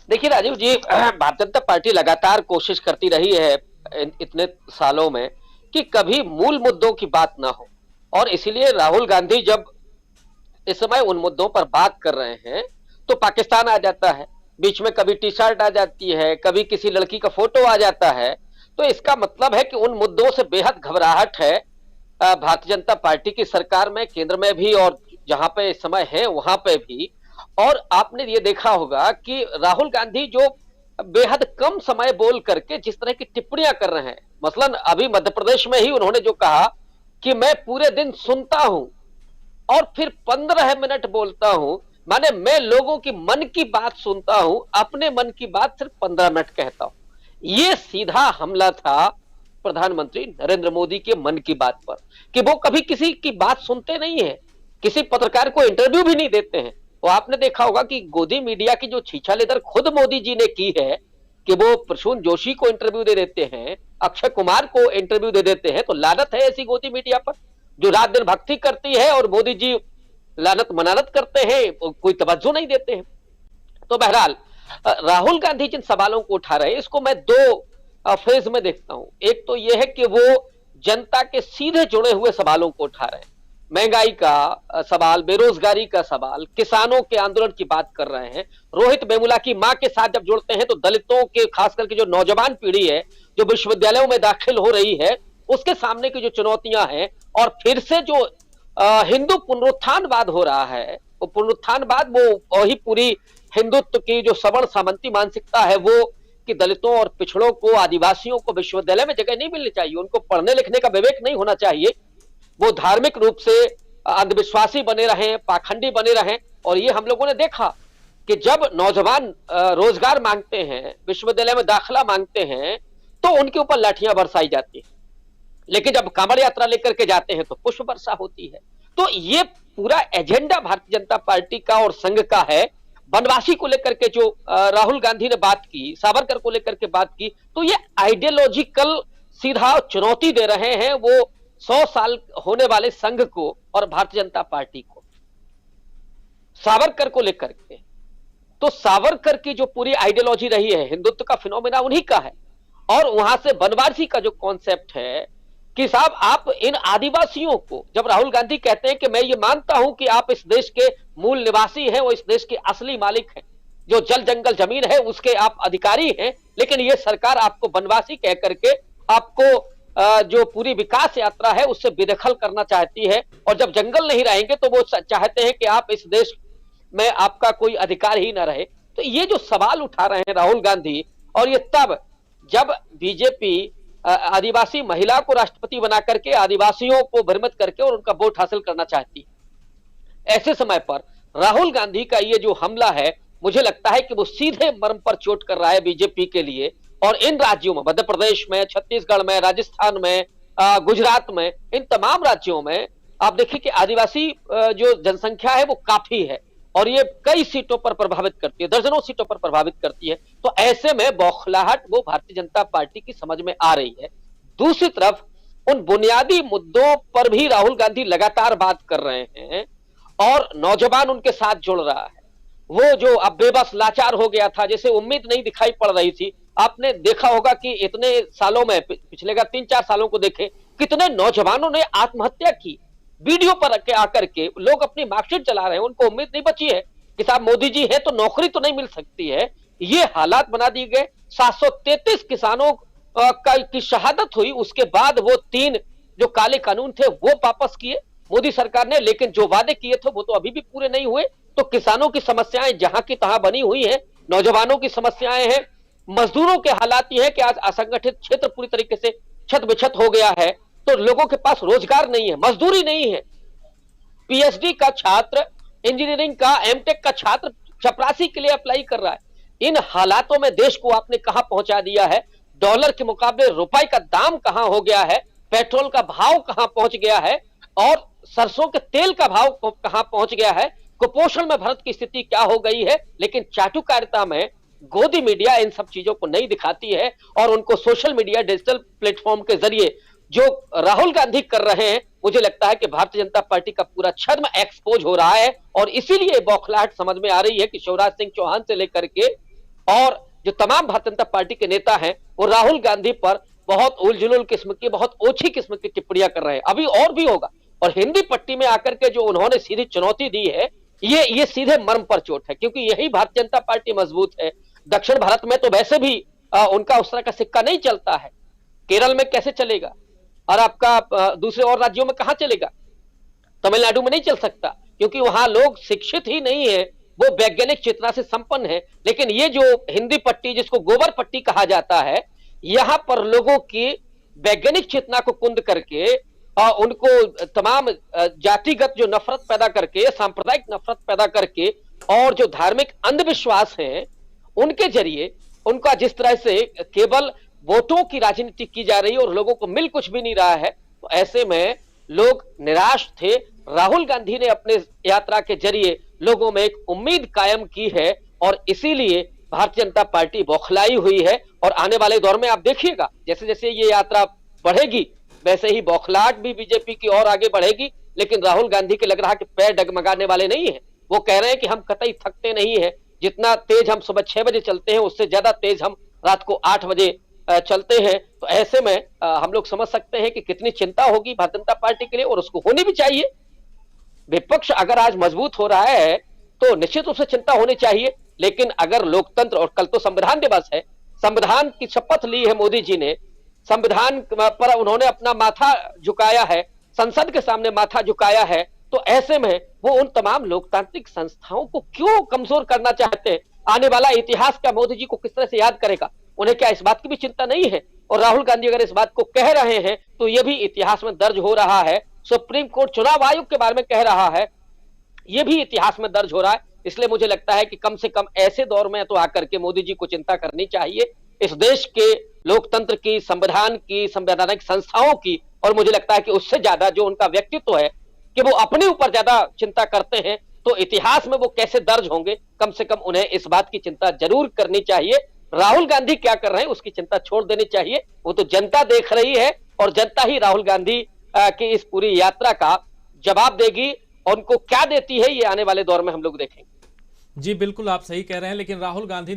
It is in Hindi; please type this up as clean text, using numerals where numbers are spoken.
देखिए राजीव जी, भारतीय जनता पार्टी लगातार कोशिश करती रही है इतने सालों में कि कभी मूल मुद्दों की बात ना हो। और इसीलिए राहुल गांधी जब इस समय उन मुद्दों पर बात कर रहे हैं तो पाकिस्तान आ जाता है, बीच में कभी टी शर्ट आ जाती है, कभी किसी लड़की का फोटो आ जाता है। तो इसका मतलब है कि उन मुद्दों से बेहद घबराहट है भारतीय जनता पार्टी की सरकार में, केंद्र में भी, और जहां पे इस समय है वहां पे भी। और आपने ये देखा होगा कि राहुल गांधी जो बेहद कम समय बोल करके जिस तरह की टिप्पणियां कर रहे हैं, मसलन अभी मध्य प्रदेश में ही उन्होंने जो कहा कि मैं पूरे दिन सुनता हूं और फिर 15 मिनट बोलता हूं, माने मैं लोगों की मन की बात सुनता हूं, अपने मन की बात सिर्फ 15 मिनट कहता हूं। ये सीधा हमला था प्रधानमंत्री नरेंद्र मोदी के मन की बात पर, कि वो कभी किसी की बात सुनते नहीं है, किसी पत्रकार को इंटरव्यू भी नहीं देते हैं। वो आपने देखा होगा कि गोदी मीडिया की जो छीछालेदर खुद मोदी जी ने की है, कि वो प्रसून जोशी को इंटरव्यू दे देते हैं, अक्षय कुमार को इंटरव्यू दे देते हैं। तो लानत है ऐसी गोदी मीडिया पर जो रात दिन भक्ति करती है और मोदी जी लानत मनानत करते हैं, कोई तवज्जो नहीं देते हैं। तो बहरहाल राहुल गांधी जिन सवालों को उठा रहे हैं इसको मैं दो फेज में देखता हूं। एक तो यह है कि वो जनता के सीधे जुड़े हुए सवालों को उठा रहे हैं, महंगाई का सवाल, बेरोजगारी का सवाल, किसानों के आंदोलन की बात कर रहे हैं। रोहित वेमुला की मां के साथ जब जुड़ते हैं तो दलितों के, खास करके जो नौजवान पीढ़ी है जो विश्वविद्यालयों में दाखिल हो रही है, उसके सामने की जो चुनौतियां हैं, और फिर से जो हिंदू पुनरुत्थानवाद हो रहा है, वो पुनरुत्थानवाद वो वही पूरी हिंदुत्व की जो सवर्ण सामंती मानसिकता है वो, कि दलितों और पिछड़ों को, आदिवासियों को विश्वविद्यालय में जगह नहीं मिलनी चाहिए, उनको पढ़ने लिखने का विवेक नहीं होना चाहिए, वो धार्मिक रूप से अंधविश्वासी बने रहें, पाखंडी बने रहें। और ये हम लोगों ने देखा कि जब नौजवान रोजगार मांगते हैं, विश्वविद्यालय में दाखिला मांगते हैं, तो उनके ऊपर लाठियां बरसाई जाती है, लेकिन जब कांवड़ यात्रा लेकर के जाते हैं तो पुष्प वर्षा होती है। तो ये पूरा एजेंडा भारतीय जनता पार्टी का और संघ का है। वनवासी को लेकर के जो राहुल गांधी ने बात की, सावरकर को लेकर के बात की, तो ये आइडियोलॉजिकल सीधा चुनौती दे रहे हैं वो 100 साल होने वाले संघ को और भारतीय जनता पार्टी को। सावरकर को लेकर के, तो सावरकर की जो पूरी आइडियोलॉजी रही है, हिंदुत्व का फिनोमेना उन्हीं का है। और वहां से वनवासी का जो कॉन्सेप्ट है कि साहब आप इन आदिवासियों को, जब राहुल गांधी कहते हैं कि मैं ये मानता हूं कि आप इस देश के मूल निवासी हैं, वो इस देश के असली मालिक हैं, जो जल जंगल जमीन है उसके आप अधिकारी हैं, लेकिन ये सरकार आपको वनवासी कह करके आपको जो पूरी विकास यात्रा है उससे बेदखल करना चाहती है। और जब जंगल नहीं रहेंगे तो वो चाहते हैं कि आप इस देश में आपका कोई अधिकार ही ना रहे। तो ये जो सवाल उठा रहे हैं राहुल गांधी, और ये तब जब बीजेपी आदिवासी महिला को राष्ट्रपति बना करके आदिवासियों को भ्रमित करके और उनका वोट हासिल करना चाहती है, ऐसे समय पर राहुल गांधी का ये जो हमला है, मुझे लगता है कि वो सीधे मर्म पर चोट कर रहा है बीजेपी के लिए। और इन राज्यों में, मध्य प्रदेश में, छत्तीसगढ़ में, राजस्थान में, गुजरात में, इन तमाम राज्यों में आप देखिए कि आदिवासी जो जनसंख्या है वो काफी है, और ये कई सीटों पर प्रभावित करती है, दर्जनों सीटों पर प्रभावित करती है। तो ऐसे में बौखलाहट वो भारतीय जनता पार्टी की समझ में आ रही है। दूसरी तरफ उन बुनियादी मुद्दों पर भी राहुल गांधी लगातार बात कर रहे हैं और नौजवान उनके साथ जुड़ रहा है। वो जो अब बेबस लाचार हो गया था, जैसे उम्मीद नहीं दिखाई पड़ रही थी। आपने देखा होगा कि इतने सालों में, पिछले का 3-4 सालों को देखें, कितने नौजवानों ने आत्महत्या की। वीडियो पर आकर के लोग अपनी मार्कशीट चला रहे हैं, उनको उम्मीद नहीं बची है कि साहब मोदी जी है तो नौकरी तो नहीं मिल सकती है। ये हालात बना दिए गए। 733 किसानों की शहादत हुई, उसके बाद वो 3 जो काले कानून थे वो वापस किए मोदी सरकार ने, लेकिन जो वादे किए थे वो तो अभी भी पूरे नहीं हुए। तो किसानों की समस्याएं जहां की तहां बनी हुई हैं, नौजवानों की समस्याएं हैं, मजदूरों के हालात ये है कि आज असंगठित क्षेत्र पूरी तरीके से छत बिछत हो गया है, तो लोगों के पास रोजगार नहीं है, मजदूरी नहीं है। पीएचडी का छात्र, इंजीनियरिंग का, एमटेक का छात्र चपरासी के लिए अप्लाई कर रहा है। इन हालातों में देश को आपने कहां पहुंचा दिया है? डॉलर के मुकाबले रुपए का दाम कहां हो गया है, पेट्रोल का भाव कहां पहुंच गया है, और सरसों के तेल का भाव कहां पहुंच गया है, कुपोषण में भारत की स्थिति क्या हो गई है। लेकिन चाटुकारिता में गोदी मीडिया इन सब चीजों को नहीं दिखाती है, और उनको सोशल मीडिया, डिजिटल प्लेटफॉर्म के जरिए जो राहुल गांधी कर रहे हैं, मुझे लगता है कि भारतीय जनता पार्टी का पूरा छद्म एक्सपोज हो रहा है। और इसीलिए बौखलाहट समझ में आ रही है कि शिवराज सिंह चौहान से लेकर के और जो तमाम भारतीय जनता पार्टी के नेता हैं वो राहुल गांधी पर बहुत उलझुल किस्म की, बहुत ओछी किस्म की टिप्पणियां कर रहे हैं। अभी और भी होगा। और हिंदी पट्टी में आकर के जो उन्होंने सीधी चुनौती दी है, ये सीधे मर्म पर चोट है, क्योंकि यही भारतीय जनता पार्टी मजबूत है। दक्षिण भारत में तो वैसे भी उनका उस तरह का सिक्का नहीं चलता है। केरल में कैसे चलेगा, और आपका दूसरे और राज्यों में कहां चलेगा? तमिलनाडु में नहीं चल सकता, क्योंकि वहां लोग शिक्षित ही नहीं है, वो वैज्ञानिक चेतना से संपन्न है। लेकिन ये जो हिंदी पट्टी, जिसको गोबर पट्टी कहा जाता है, यहां पर लोगों की वैज्ञानिक चेतना को कुंद करके उनको तमाम जातिगत जो नफरत पैदा करके, सांप्रदायिक नफरत पैदा करके, और जो धार्मिक अंधविश्वास है उनके जरिए उनका जिस तरह से केवल वोटों की राजनीति की जा रही है और लोगों को मिल कुछ भी नहीं रहा है, तो ऐसे में लोग निराश थे। राहुल गांधी ने अपने यात्रा के जरिए लोगों में एक उम्मीद कायम की है, और इसीलिए भारतीय जनता पार्टी बौखलाई हुई है। और आने वाले दौर में आप देखिएगा, जैसे जैसे ये यात्रा बढ़ेगी वैसे ही बौखलाहट भी बीजेपी की और आगे बढ़ेगी। लेकिन राहुल गांधी के लग रहा है कि पैर डगमगाने वाले नहीं है। वो कह रहे हैं कि हम कतई थकते नहीं है, जितना तेज हम सुबह 6 बजे चलते हैं उससे ज्यादा तेज हम रात को 8 बजे चलते हैं। तो ऐसे में हम लोग समझ सकते हैं कि कितनी चिंता होगी भारतीय जनता पार्टी के लिए, और उसको होनी भी चाहिए। विपक्ष अगर आज मजबूत हो रहा है तो निश्चित रूप से चिंता होनी चाहिए। लेकिन अगर लोकतंत्र, और कल तो संविधान दिवस है, संविधान की शपथ ली है मोदी जी ने, संविधान पर उन्होंने अपना माथा झुकाया है, संसद के सामने माथा झुकाया है, तो ऐसे में वो उन तमाम लोकतांत्रिक संस्थाओं को क्यों कमजोर करना चाहते हैं? आने वाला इतिहास का मोदी जी को किस तरह से याद करेगा? उन्हें क्या इस बात की भी चिंता नहीं है? और राहुल गांधी अगर इस बात को कह रहे हैं तो यह भी इतिहास में दर्ज हो रहा है। सुप्रीम कोर्ट चुनाव आयोग के बारे में कह रहा है, यह भी इतिहास में दर्ज हो रहा है। इसलिए मुझे लगता है कि कम से कम ऐसे दौर में तो आकर के मोदी जी को चिंता करनी चाहिए इस देश के लोकतंत्र की, संविधान की, संवैधानिक संस्थाओं की, और मुझे लगता है कि उससे ज्यादा जो उनका व्यक्तित्व है कि वो अपने ऊपर ज्यादा चिंता करते हैं, तो इतिहास में वो कैसे दर्ज होंगे? कम से कम उन्हें इस बात की चिंता जरूर करनी चाहिए। राहुल गांधी क्या कर रहे हैं उसकी चिंता छोड़ देनी चाहिए। वो तो जनता देख रही है, और जनता ही राहुल गांधी की इस पूरी यात्रा का जवाब देगी। और उनको क्या देती है ये आने वाले दौर में हम लोग देखेंगे। जी बिल्कुल, आप सही कह रहे हैं, लेकिन राहुल गांधी